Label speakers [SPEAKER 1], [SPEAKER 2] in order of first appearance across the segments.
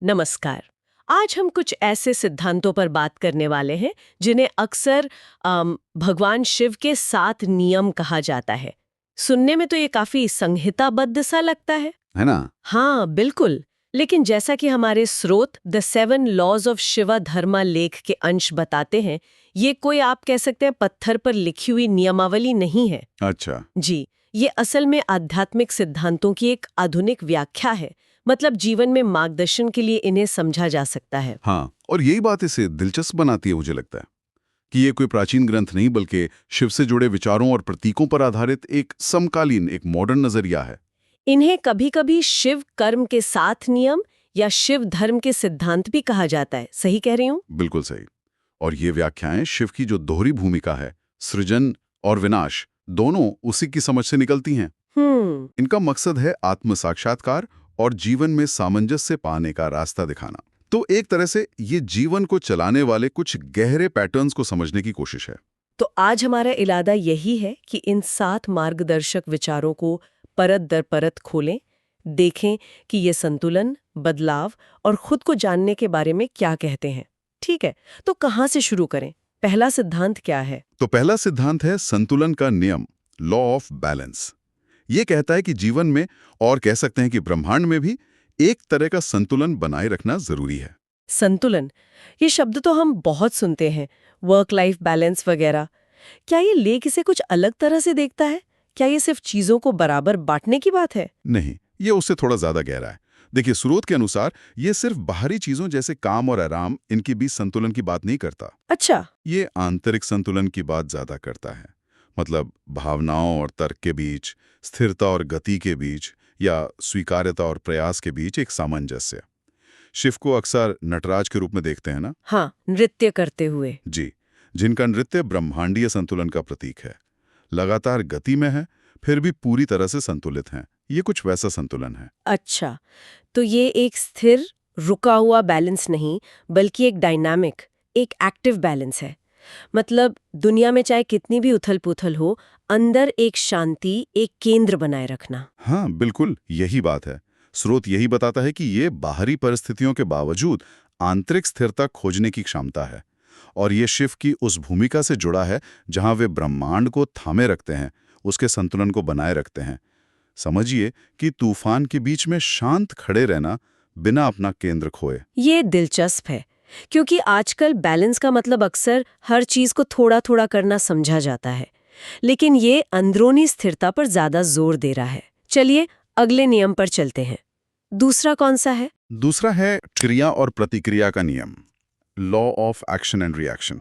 [SPEAKER 1] नमस्कार। आज हम कुछ ऐसे सिद्धांतों पर बात करने वाले हैं जिन्हें अक्सर भगवान शिव के 7 नियम कहा जाता है। सुनने में तो ये काफी संहिताबद्ध सा लगता
[SPEAKER 2] है ना।
[SPEAKER 1] हाँ, बिल्कुल। लेकिन जैसा कि हमारे स्रोत द 7 लॉज ऑफ शिवा धर्मा लेख के अंश बताते हैं, ये कोई आप कह सकते हैं पत्थर पर लिखी हुई नियमावली नहीं है।
[SPEAKER 2] अच्छा।
[SPEAKER 1] जी, ये असल में आध्यात्मिक सिद्धांतों की एक आधुनिक व्याख्या है। मतलब जीवन में मार्गदर्शन के लिए इन्हें समझा जा सकता है।
[SPEAKER 2] हाँ, और यही बात इसे दिलचस्प बनाती है, मुझे लगता है कि ये कोई प्राचीन ग्रंथ नहीं बल्कि शिव से जुड़े विचारों और प्रतीकों पर आधारित एक समकालीन, एक मॉडर्न नजरिया है।
[SPEAKER 1] इन्हें कभी-कभी शिव कर्म के 7 नियम या शिव धर्म के सिद्धांत भी कहा जाता है। सही कह रही हूँ?
[SPEAKER 2] बिल्कुल सही। और ये व्याख्याएं शिव की जो दोहरी भूमिका है, सृजन और विनाश, दोनों उसी की समझ से निकलती हैं। इनका मकसद है आत्म साक्षात्कार और जीवन में सामंजस्य पाने का रास्ता दिखाना। तो एक तरह से ये जीवन को चलाने वाले कुछ गहरे पैटर्न्स को समझने की कोशिश है।
[SPEAKER 1] तो आज हमारा इरादा यही है कि इन 7 मार्गदर्शक विचारों को परत दर परत खोलें, देखें कि ये संतुलन, बदलाव और खुद को जानने के बारे में क्या कहते हैं। ठीक है, तो कहाँ से शुरू करें? पहला सिद्धांत क्या है?
[SPEAKER 2] तो पहला सिद्धांत है संतुलन का नियम, लॉ ऑफ बैलेंस। ये कहता है कि जीवन में, और कह सकते हैं कि ब्रह्मांड में भी, एक तरह का संतुलन बनाए रखना जरूरी है।
[SPEAKER 1] संतुलन, ये शब्द तो हम बहुत सुनते हैं, वर्क लाइफ बैलेंस वगैरह। क्या ये लेख इसे कुछ अलग तरह से देखता है? क्या ये सिर्फ चीजों को बराबर बांटने की बात है?
[SPEAKER 2] नहीं, ये उससे थोड़ा ज्यादा गहरा है। देखिए, स्रोत के अनुसार ये सिर्फ बाहरी चीजों जैसे काम और आराम, इनके बीच संतुलन की बात नहीं करता।
[SPEAKER 1] अच्छा।
[SPEAKER 2] ये आंतरिक संतुलन की बात ज्यादा करता है। मतलब भावनाओं और तर्क के बीच, स्थिरता और गति के बीच, या स्वीकार्यता और प्रयास के बीच एक सामंजस्य। शिव को अक्सर नटराज के रूप में देखते हैं ना।
[SPEAKER 1] हाँ, नृत्य करते हुए।
[SPEAKER 2] जी, जिनका नृत्य ब्रह्मांडीय संतुलन का प्रतीक है। लगातार गति में है, फिर भी पूरी तरह से संतुलित हैं। ये कुछ वैसा संतुलन है।
[SPEAKER 1] अच्छा, तो ये एक स्थिर, रुका हुआ बैलेंस नहीं, बल्कि एक डायनामिक, एक एक्टिव बैलेंस है। मतलब दुनिया में चाहे कितनी भी उथल-पुथल हो, अंदर एक शांति, एक केंद्र बनाए रखना।
[SPEAKER 2] हाँ, बिल्कुल यही बात है। स्रोत यही बताता है कि ये बाहरी परिस्थितियों के बावजूद आंतरिक स्थिरता खोजने की क्षमता है। और ये शिव की उस भूमिका से जुड़ा है जहां वे ब्रह्मांड को थामे रखते हैं, उसके संतुलन को बनाए रखते हैं। समझिए कि तूफान के बीच में शांत खड़े रहना, बिना अपना केंद्र खोए।
[SPEAKER 1] ये दिलचस्प है, क्योंकि आजकल बैलेंस का मतलब अक्सर हर चीज को थोड़ा-थोड़ा करना समझा जाता है। लेकिन ये अंदरूनी स्थिरता पर ज्यादा जोर दे रहा है। चलिए अगले नियम पर चलते हैं। दूसरा कौन सा है?
[SPEAKER 2] दूसरा है क्रिया और प्रतिक्रिया का नियम, law of action and reaction.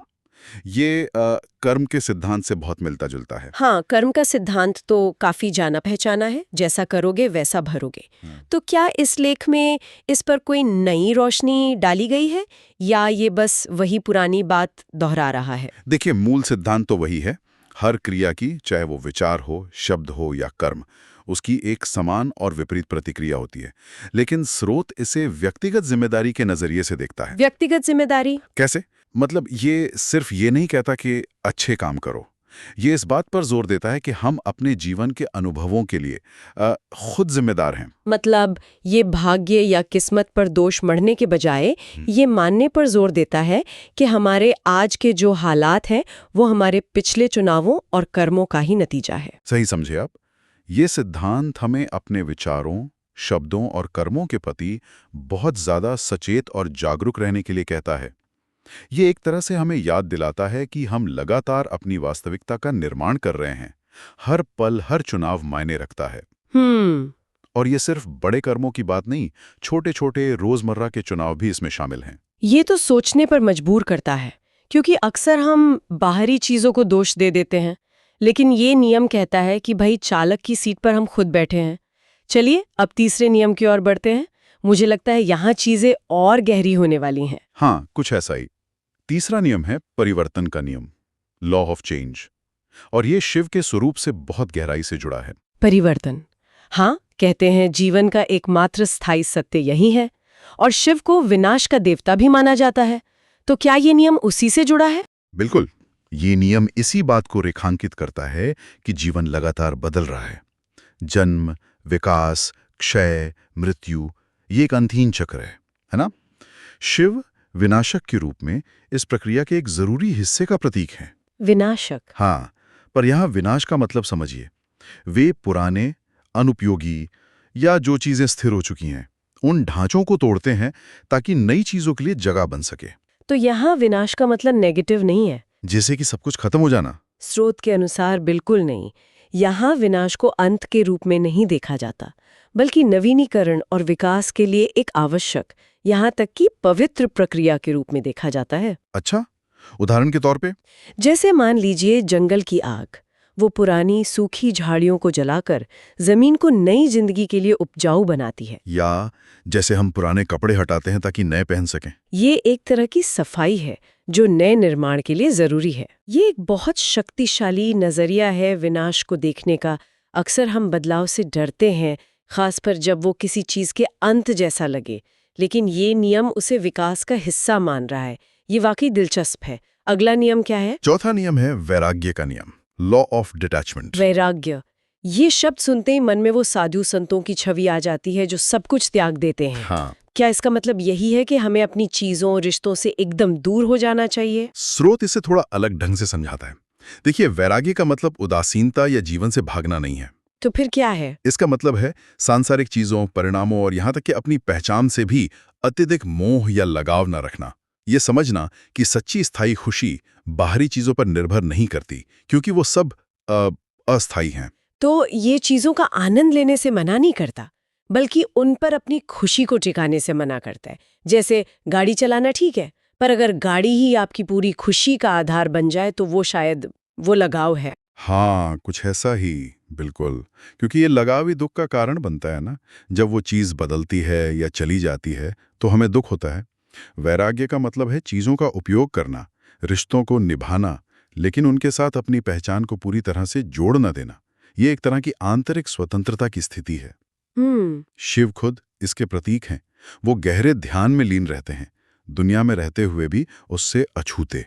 [SPEAKER 2] ये कर्म के सिद्धांत से बहुत मिलता जुलता है।
[SPEAKER 1] हाँ, कर्म का सिद्धांत तो काफी जाना पहचाना है, जैसा करोगे वैसा भरोगे। तो क्या इस लेख में इस पर कोई नई रोशनी डाली गई है, या ये बस वही पुरानी बात दोहरा रहा है?
[SPEAKER 2] देखिए, मूल सिद्धांत तो वही है। हर क्रिया की, चाहे वो विचार हो, शब्द हो या कर्म, उसकी एक समान और विपरीत प्रतिक्रिया होती है। लेकिन स्रोत इसे व्यक्तिगत जिम्मेदारी के नजरिए से देखता है।
[SPEAKER 1] व्यक्तिगत जिम्मेदारी?
[SPEAKER 2] कैसे? मतलब ये सिर्फ ये नहीं कहता कि अच्छे काम करो। ये इस बात पर जोर देता है कि हम अपने जीवन के अनुभवों के लिए खुद जिम्मेदार हैं।
[SPEAKER 1] मतलब ये भाग्य या किस्मत पर दोष मढ़ने के बजाय ये मानने पर जोर देता है कि हमारे आज के जो हालात हैं वो हमारे पिछले चुनावों और कर्मों का ही नतीजा है।
[SPEAKER 2] सही समझे आप। ये सिद्धांत हमें अपने विचारों, शब्दों और कर्मों के प्रति बहुत ज्यादा सचेत और जागरूक रहने के लिए कहता है। ये एक तरह से हमें याद दिलाता है कि हम लगातार अपनी वास्तविकता का निर्माण कर रहे हैं। हर पल, हर चुनाव मायने रखता है। और ये सिर्फ बड़े कर्मों की बात नहीं, छोटे छोटे रोजमर्रा के चुनाव भी इसमें शामिल हैं।
[SPEAKER 1] ये तो सोचने पर मजबूर करता है, क्योंकि अक्सर हम बाहरी चीजों को दोष दे देते हैं, लेकिन ये नियम कहता है कि भाई चालक की सीट पर हम खुद बैठे हैं। चलिए अब तीसरे नियम की ओर बढ़ते हैं। मुझे लगता है यहाँ चीजें और गहरी होने वाली हैं।
[SPEAKER 2] हाँ, कुछ ऐसा ही। तीसरा नियम है परिवर्तन का नियम, लॉ ऑफ चेंज। और ये शिव के स्वरूप से बहुत गहराई से जुड़ा है।
[SPEAKER 1] परिवर्तन, हाँ, कहते हैं जीवन का एकमात्र स्थायी सत्य यही है, और शिव को विनाश का देवता भी माना जाता है। तो क्या ये नियम उसी से जुड़ा है?
[SPEAKER 2] बिल्कुल। ये नियम इसी बात को रेखांकित करता है कि जीवन लगातार बदल रहा है। जन्म, विकास, क्षय, मृत्यु, ये एक अंधीन चक्र है। है ना? शिव विनाशक के रूप में इस प्रक्रिया के एक जरूरी हिस्से का प्रतीक है।
[SPEAKER 1] विनाशक।
[SPEAKER 2] हाँ, पर यहाँ विनाश का मतलब समझिए। वे पुराने, अनुपयोगी या जो चीजें स्थिर हो चुकी हैं, उन ढांचों को तोड़ते हैं ताकि नई चीजों के लिए जगह बन सके।
[SPEAKER 1] तो यहाँ विनाश का मतलब नेगेटिव नहीं है।
[SPEAKER 2] जैसे कि सब कुछ खत्म हो जाना।
[SPEAKER 1] स्रोत के अनुसार बिल्कुल नहीं। यहाँ विनाश को अंत के रूप में नहीं देखा जाता, बल्कि नवीनीकरण और विकास के लिए एक आवश्यक, यहाँ तक कि पवित्र प्रक्रिया के रूप में देखा जाता है।
[SPEAKER 2] अच्छा, उदाहरण के तौर पे?
[SPEAKER 1] जैसे मान लीजिए जंगल की आग, वो पुरानी सूखी झाड़ियों को जलाकर जमीन को नई जिंदगी के लिए उपजाऊ बनाती है।
[SPEAKER 2] या जैसे हम पुराने कपड़े हटाते हैं ताकि नए पहन सकें।
[SPEAKER 1] ये एक तरह की सफाई है जो नए निर्माण के लिए जरूरी है। ये एक बहुत शक्तिशाली नजरिया है विनाश को देखने का। अक्सर हम बदलाव से डरते हैं, खासकर जब वो किसी चीज के अंत जैसा लगे, लेकिन ये नियम उसे विकास का हिस्सा मान रहा है। ये वाकई दिलचस्प है। अगला नियम क्या है?
[SPEAKER 2] चौथा नियम है वैराग्य का नियम, लॉ ऑफ डिटैचमेंट।
[SPEAKER 1] वैराग्य। ये शब्द सुनते ही मन में वो साधु संतों की छवि आ जाती है जो सब कुछ त्याग देते हैं।
[SPEAKER 2] हाँ।
[SPEAKER 1] क्या इसका मतलब यही है कि हमें अपनी चीजों, रिश्तों से एकदम दूर हो जाना चाहिए?
[SPEAKER 2] स्रोत इसे थोड़ा अलग ढंग से समझाता है। देखिए, वैराग्य का मतलब उदासीनता या जीवन से भागना नहीं है।
[SPEAKER 1] तो फिर क्या है?
[SPEAKER 2] इसका मतलब है सांसारिक चीजों, परिणामों और यहाँ तक कि अपनी पहचान से भी अत्यधिक मोह या लगाव न रखना। ये समझना कि सच्ची स्थायी खुशी बाहरी चीजों पर निर्भर नहीं करती, क्योंकि वो सब अस्थायी हैं।
[SPEAKER 1] तो ये चीजों का आनंद लेने से मना नहीं करता, बल्कि उन पर अपनी खुशी को टिकाने से मना करता है। जैसे गाड़ी चलाना ठीक है, पर अगर गाड़ी ही आपकी पूरी खुशी का आधार बन जाए तो वो शायद वो लगाव है।
[SPEAKER 2] हाँ, कुछ ऐसा ही, बिल्कुल। क्योंकि ये लगाव ही दुख का कारण बनता है ना। जब वो चीज़ बदलती है या चली जाती है तो हमें दुख होता है। वैराग्य का मतलब है चीज़ों का उपयोग करना, रिश्तों को निभाना, लेकिन उनके साथ अपनी पहचान को पूरी तरह से जोड़ न देना। ये एक तरह की आंतरिक स्वतंत्रता की स्थिति है। शिव खुद इसके प्रतीक हैं। वो गहरे ध्यान में लीन रहते हैं, दुनिया में रहते हुए भी उससे अछूते।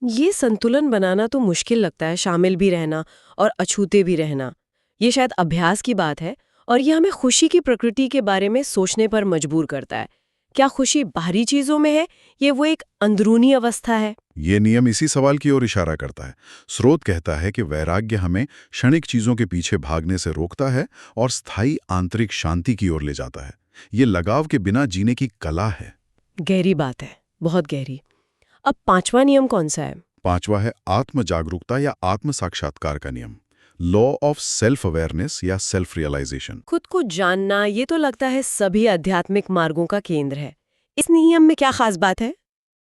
[SPEAKER 1] ये संतुलन बनाना तो मुश्किल लगता है, शामिल भी रहना और अछूते भी रहना। ये शायद अभ्यास की बात है, और ये हमें खुशी की प्रकृति के बारे में सोचने पर मजबूर करता है। क्या खुशी बाहरी चीजों में है, ये वो एक अंदरूनी अवस्था है?
[SPEAKER 2] ये नियम इसी सवाल की ओर इशारा करता है। स्रोत कहता है कि वैराग्य हमें क्षणिक चीजों के पीछे भागने से रोकता है और स्थायी आंतरिक शांति की ओर ले जाता है। ये लगाव के बिना जीने की कला है।
[SPEAKER 1] गहरी बात है, बहुत गहरी। अब पांचवा नियम कौन सा है?
[SPEAKER 2] पांचवा है आत्म जागरूकता या आत्म साक्षात्कार का नियम, लॉ ऑफ सेल्फ अवेयरनेस या सेल्फ रियलाइजेशन।
[SPEAKER 1] खुद को जानना, ये तो लगता है सभी आध्यात्मिक मार्गों का केंद्र है। इस नियम में क्या खास बात है?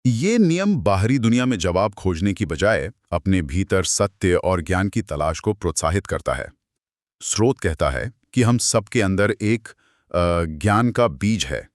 [SPEAKER 2] ये नियम बाहरी दुनिया में जवाब खोजने की बजाय अपने भीतर सत्य और ज्ञान की तलाश को प्रोत्साहित करता है। स्रोत कहता है कि हम सबके अंदर एक ज्ञान का बीज है,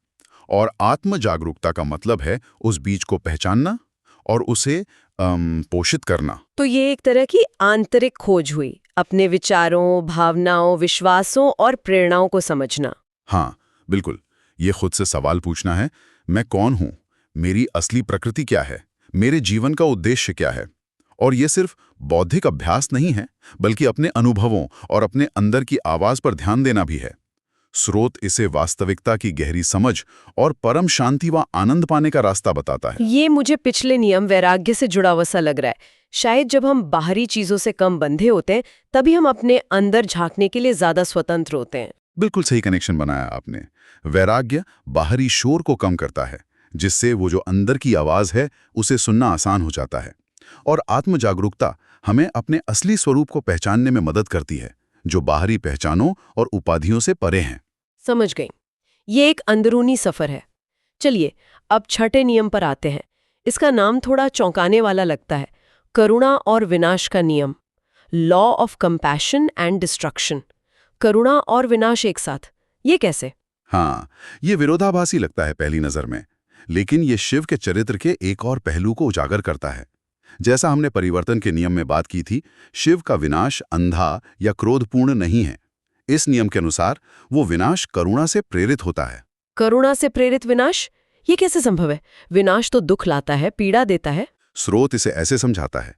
[SPEAKER 2] और आत्म जागरूकता का मतलब है उस बीज को पहचानना और उसे पोषित करना।
[SPEAKER 1] तो ये एक तरह की आंतरिक खोज हुई, अपने विचारों, भावनाओं, विश्वासों और प्रेरणाओं को समझना।
[SPEAKER 2] हाँ, बिल्कुल। ये खुद से सवाल पूछना है, मैं कौन हूँ, मेरी असली प्रकृति क्या है, मेरे जीवन का उद्देश्य क्या है। और ये सिर्फ बौद्धिक अभ्यास नहीं है, बल्कि अपने अनुभवों और अपने अंदर की आवाज पर ध्यान देना भी है। स्रोत इसे वास्तविकता की गहरी समझ और परम शांति व आनंद पाने का रास्ता बताता है।
[SPEAKER 1] ये मुझे पिछले नियम वैराग्य से जुड़ा हुआ सा लग रहा है। शायद जब हम बाहरी चीजों से कम बंधे होते हैं, तभी हम अपने अंदर झांकने के लिए ज्यादा स्वतंत्र होते हैं।
[SPEAKER 2] बिल्कुल सही कनेक्शन बनाया आपने। वैराग्य बाहरी शोर को कम करता है, जिससे वो जो अंदर की आवाज है उसे सुनना आसान हो जाता है। और आत्म जागरूकता हमें अपने असली स्वरूप को पहचानने में मदद करती है, जो बाहरी पहचानों और उपाधियों से परे हैं।
[SPEAKER 1] समझ गई। ये एक अंदरूनी सफर है। चलिए अब छठे नियम पर आते हैं। इसका नाम थोड़ा चौंकाने वाला लगता है, करुणा और विनाश का नियम, law of compassion and destruction. करुणा और विनाश एक साथ, ये कैसे?
[SPEAKER 2] हाँ, ये विरोधाभासी लगता है पहली नजर में, लेकिन ये शिव के चरित्र के एक और पहलू को उजागर करता है। जैसा हमने परिवर्तन के नियम में बात की थी, शिव का विनाश अंधा या क्रोधपूर्ण नहीं है। इस नियम के अनुसार वो विनाश करुणा से प्रेरित होता है।
[SPEAKER 1] करुणा से प्रेरित विनाश, ये कैसे संभव है? विनाश तो दुख लाता है, पीड़ा देता है।
[SPEAKER 2] स्रोत इसे ऐसे समझाता है,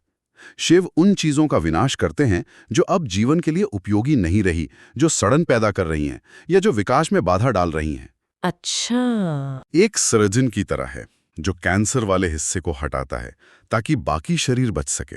[SPEAKER 2] शिव उन चीजों का विनाश करते हैं जो अब जीवन के लिए उपयोगी नहीं रही, जो सड़न पैदा कर रही हैं या जो विकास में बाधा डाल रही हैं।
[SPEAKER 1] अच्छा।
[SPEAKER 2] एक सर्जन की तरह है जो कैंसर वाले हिस्से को हटाता है ताकि बाकी शरीर बच सके।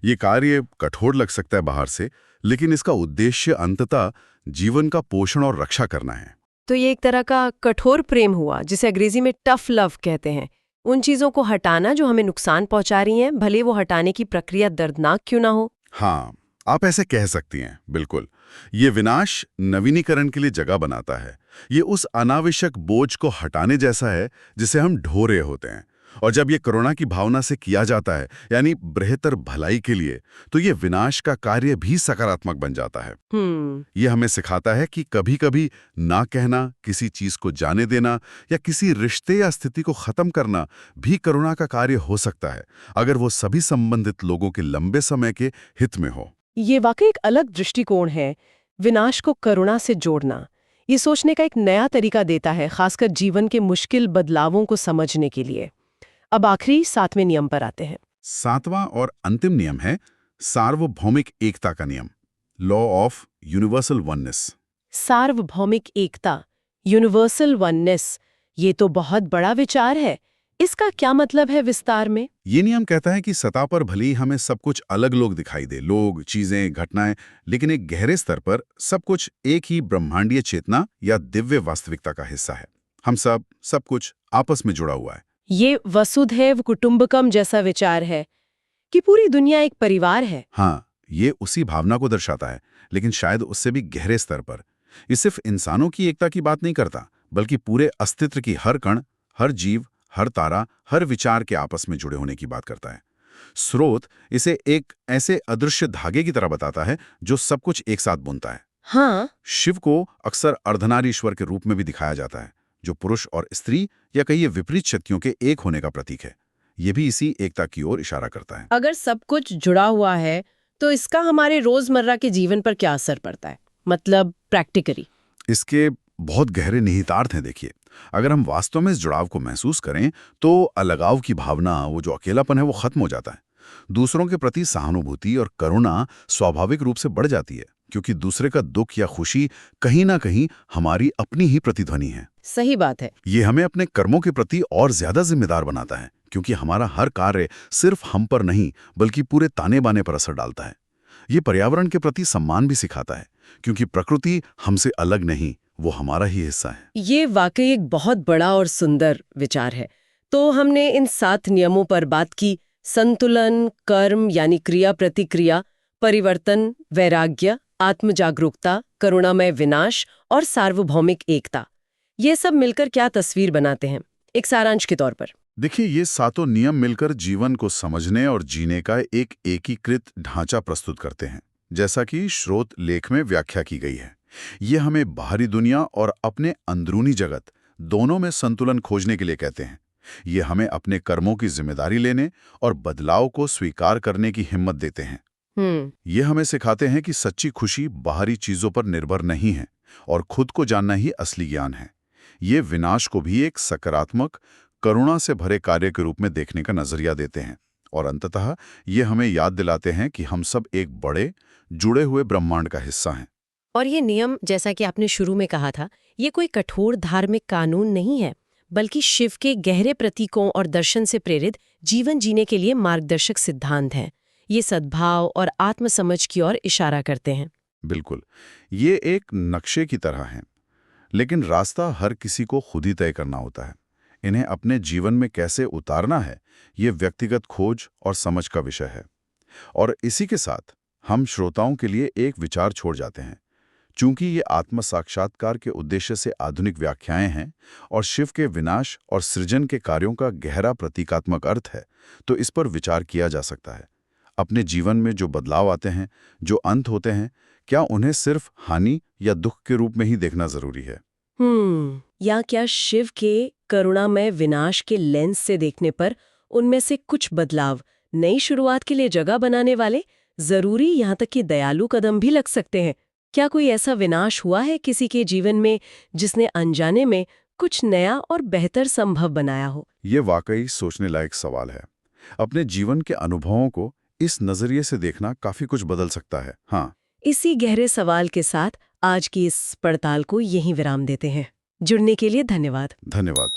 [SPEAKER 2] ये कार्य कठोर लग सकता है बाहर से, लेकिन इसका उद्देश्य अंततः जीवन का पोषण और रक्षा करना है।
[SPEAKER 1] तो ये एक तरह का कठोर प्रेम हुआ, जिसे अंग्रेजी में टफ लव कहते हैं। उन चीजों को हटाना जो हमें नुकसान पहुंचा रही हैं, भले वो हटाने की प्रक्रिया दर्दनाक क्यों ना हो।
[SPEAKER 2] हाँ, आप ऐसे कह सकती हैं, बिल्कुल। ये विनाश नवीनीकरण के लिए जगह बनाता है। ये उस अनावश्यक बोझ को हटाने जैसा है जिसे हम ढो रहे होते हैं। और जब ये करुणा की भावना से किया जाता है, यानी बेहतर भलाई के लिए, तो ये विनाश का कार्य भी सकारात्मक बन जाता है। ये हमें सिखाता है कि कभी-कभी ना कहना, किसी चीज को जाने देना या किसी रिश्ते या स्थिति को खत्म करना भी करुणा का कार्य हो सकता है, अगर वो सभी संबंधित लोगों के लंबे समय के हित में हो।
[SPEAKER 1] ये वाकई एक अलग दृष्टिकोण है। विनाश को करुणा से जोड़ना ये सोचने का एक नया तरीका देता है, खासकर जीवन के मुश्किल बदलावों को समझने के लिए। अब आखिरी 7वें नियम पर आते हैं।
[SPEAKER 2] 7वां और अंतिम नियम है सार्वभौमिक एकता का नियम, लॉ ऑफ यूनिवर्सल वननेस।
[SPEAKER 1] सार्वभौमिक एकता, यूनिवर्सल वननेस, ये तो बहुत बड़ा विचार है। इसका क्या मतलब है विस्तार में?
[SPEAKER 2] ये नियम कहता है कि सतह पर भले ही हमें सब कुछ अलग लोग दिखाई दे, लोग, चीजें, घटनाएं, लेकिन एक गहरे स्तर पर सब कुछ एक ही ब्रह्मांडीय चेतना या दिव्य वास्तविकता का हिस्सा है। हम सब कुछ आपस में जुड़ा हुआ है।
[SPEAKER 1] ये वसुधैव कुटुंबकम जैसा विचार है कि पूरी दुनिया एक परिवार है।
[SPEAKER 2] हाँ, ये उसी भावना को दर्शाता है, लेकिन शायद उससे भी गहरे स्तर पर। ये सिर्फ इंसानों की एकता की बात नहीं करता, बल्कि पूरे अस्तित्व की हर कण, हर जीव, हर तारा, हर विचार के आपस में जुड़े होने की बात करता है। स्रोत इसे एक ऐसे अदृश्य धागे की तरह बताता है जो सब कुछ एक साथ बुनता है।
[SPEAKER 1] हाँ,
[SPEAKER 2] शिव को अक्सर अर्धनारीश्वर के रूप में भी दिखाया जाता है, जो पुरुष और स्त्री या कहिए विपरीत शक्तियों के एक होने का प्रतीक है। ये भी इसी एकता की ओर इशारा करता है।
[SPEAKER 1] अगर सब कुछ जुड़ा हुआ है तो इसका हमारे रोजमर्रा के जीवन पर क्या असर पड़ता है, मतलब प्रैक्टिकली?
[SPEAKER 2] इसके बहुत गहरे निहितार्थ हैं। देखिए, अगर हम वास्तव में इस जुड़ाव को महसूस करें तो अलगाव की भावना, वो जो अकेलापन है, वो खत्म हो जाता है। दूसरों के प्रति सहानुभूति और करुणा स्वाभाविक रूप से बढ़ जाती है, क्योंकि दूसरे का दुख या खुशी कहीं ना कहीं हमारी अपनी ही प्रतिध्वनि है।
[SPEAKER 1] सही बात है।
[SPEAKER 2] ये हमें अपने कर्मों के प्रति और ज्यादा जिम्मेदार बनाता है, क्योंकि हमारा हर कार्य सिर्फ हम पर नहीं बल्कि पूरे ताने बाने पर असर डालता है। ये पर्यावरण के प्रति सम्मान भी सिखाता है, क्योंकि प्रकृति हमसे अलग नहीं, वो हमारा ही हिस्सा है।
[SPEAKER 1] ये वाकई एक बहुत बड़ा और सुंदर विचार है। तो हमने इन 7 नियमों पर बात की: संतुलन, कर्म यानी क्रिया प्रतिक्रिया, परिवर्तन, वैराग्य, आत्म जागरूकता, करुणामय विनाश और सार्वभौमिक एकता। ये सब मिलकर क्या तस्वीर बनाते हैं, एक सारांश के तौर पर?
[SPEAKER 2] देखिए, ये सातों नियम मिलकर जीवन को समझने और जीने का एक एकीकृत ढांचा प्रस्तुत करते हैं, जैसा कि स्रोत लेख में व्याख्या की गई है। ये हमें बाहरी दुनिया और अपने अंदरूनी जगत दोनों में संतुलन खोजने के लिए कहते हैं। ये हमें अपने कर्मों की जिम्मेदारी लेने और बदलाव को स्वीकार करने की हिम्मत देते हैं। ये हमें सिखाते हैं कि सच्ची खुशी बाहरी चीजों पर निर्भर नहीं है और खुद को जानना ही असली ज्ञान है। ये विनाश को भी एक सकारात्मक, करुणा से भरे कार्य के रूप में देखने का नजरिया देते हैं। और अंततः ये हमें याद दिलाते हैं कि हम सब एक बड़े, जुड़े हुए ब्रह्मांड का हिस्सा हैं।
[SPEAKER 1] और ये नियम, जैसा कि आपने शुरू में कहा था, ये कोई कठोर धार्मिक कानून नहीं है, बल्कि शिव के गहरे प्रतीकों और दर्शन से प्रेरित जीवन जीने के लिए मार्गदर्शक सिद्धांत हैं। ये सद्भाव और आत्मसमझ की ओर इशारा करते हैं।
[SPEAKER 2] बिल्कुल, ये एक नक्शे की तरह हैं, लेकिन रास्ता हर किसी को खुद ही तय करना होता है। इन्हें अपने जीवन में कैसे उतारना है, ये व्यक्तिगत खोज और समझ का विषय है। और इसी के साथ हम श्रोताओं के लिए एक विचार छोड़ जाते हैं। चूंकि ये आत्म साक्षात्कार के उद्देश्य से आधुनिक व्याख्याएं हैं और शिव के विनाश और सृजन के कार्यों का गहरा प्रतीकात्मक अर्थ है, तो इस पर विचार किया जा सकता है। अपने जीवन में जो बदलाव आते हैं, जो अंत होते हैं, क्या उन्हें सिर्फ हानि या दुख के रूप में ही देखना जरूरी है?
[SPEAKER 1] या क्या शिव के करुणामय विनाश के लेंस से देखने पर उनमें से कुछ बदलाव नई शुरुआत के लिए जगह बनाने वाले, जरूरी यहाँ तक कि दयालु कदम भी लग सकते हैं? क्या कोई ऐसा विनाश हुआ है किसी के जीवन में जिसने अनजाने में कुछ नया और बेहतर संभव बनाया हो?
[SPEAKER 2] ये वाकई सोचने लायक सवाल है। अपने जीवन के अनुभवों को इस नजरिए से देखना काफी कुछ बदल सकता है। हाँ,
[SPEAKER 1] इसी गहरे सवाल के साथ आज की इस पड़ताल को यहीं विराम देते हैं। जुड़ने के लिए धन्यवाद।
[SPEAKER 2] धन्यवाद।